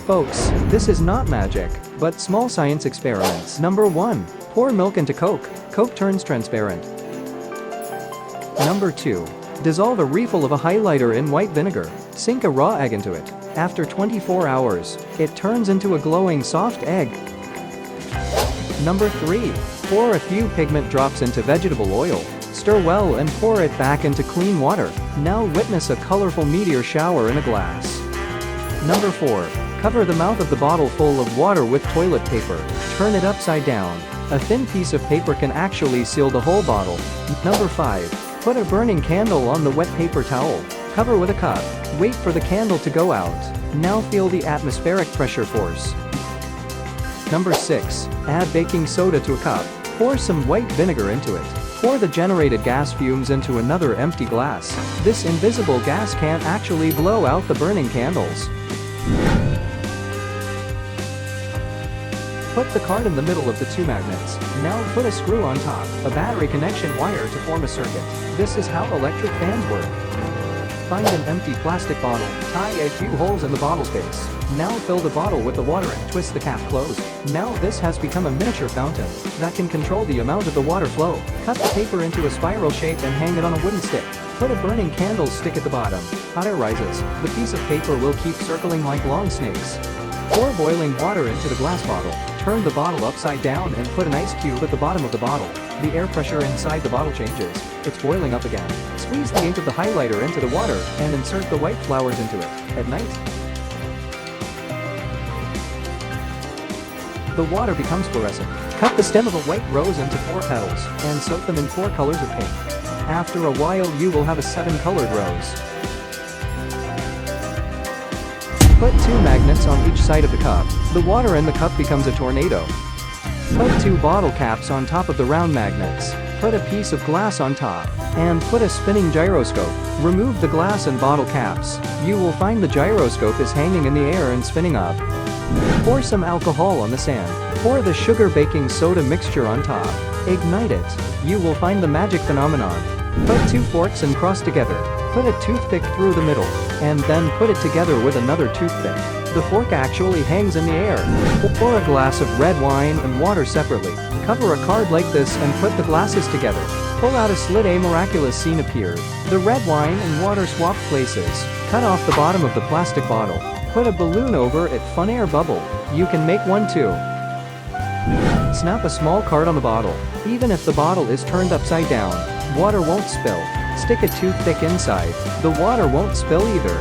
Folks, this is not magic, but small science experiments. Number 1. Pour milk into Coke. Coke turns transparent. Number 2. Dissolve a refill of a highlighter in white vinegar. Sink a raw egg into it. After 24 hours, it turns into a glowing soft egg. Number 3. Pour a few pigment drops into vegetable oil. Stir well and pour it back into clean water. Now witness a colorful meteor shower in a glass. Number 4. Cover the mouth of the bottle full of water with toilet paper. Turn it upside down. A thin piece of paper can actually seal the whole bottle. Number 5. Put a burning candle on the wet paper towel. Cover with a cup. Wait for the candle to go out. Now feel the atmospheric pressure force. Number 6. Add baking soda to a cup. Pour some white vinegar into it. Pour the generated gas fumes into another empty glass. This invisible gas can't actually blow out the burning candles. Put the card in the middle of the two magnets. Now put a screw on top, a battery connection wire to form a circuit. This is how electric fans work. Find an empty plastic bottle, tie a few holes in the bottle's base. Now fill the bottle with the water and twist the cap closed. Now this has become a miniature fountain that can control the amount of the water flow. Cut the paper into a spiral shape and hang it on a wooden stick. Put a burning candle stick at the bottom. Hot air rises. The piece of paper will keep circling like long snakes. Pour boiling water into the glass bottle. Turn the bottle upside down and put an ice cube at the bottom of the bottle. The air pressure inside the bottle changes. It's boiling up again. Squeeze the ink of the highlighter into the water and insert the white flowers into it. At night, the water becomes fluorescent. Cut the stem of a white rose into 4 petals and soak them in 4 colors of pink. After a while you will have a 7-colored rose. Put 2 magnets on each side of the cup. The water in the cup becomes a tornado. Put 2 bottle caps on top of the round magnets. Put a piece of glass on top. And put a spinning gyroscope. Remove the glass and bottle caps. You will find the gyroscope is hanging in the air and spinning up. Pour some alcohol on the sand. Pour the sugar baking soda mixture on top. Ignite it. You will find the magic phenomenon. Put 2 forks and cross together. Put a toothpick through the middle. And then put it together with another toothpick. The fork actually hangs in the air. Pour a glass of red wine and water separately. Cover a card like this and put the glasses together. Pull out a slit. A miraculous scene appeared. The red wine and water swap places. Cut off the bottom of the plastic bottle. Put a balloon over it. Fun air bubble. You can make one too. Snap a small card on the bottle. Even if the bottle is turned upside down, water won't spill. Stick a toothpick inside. The water won't spill either.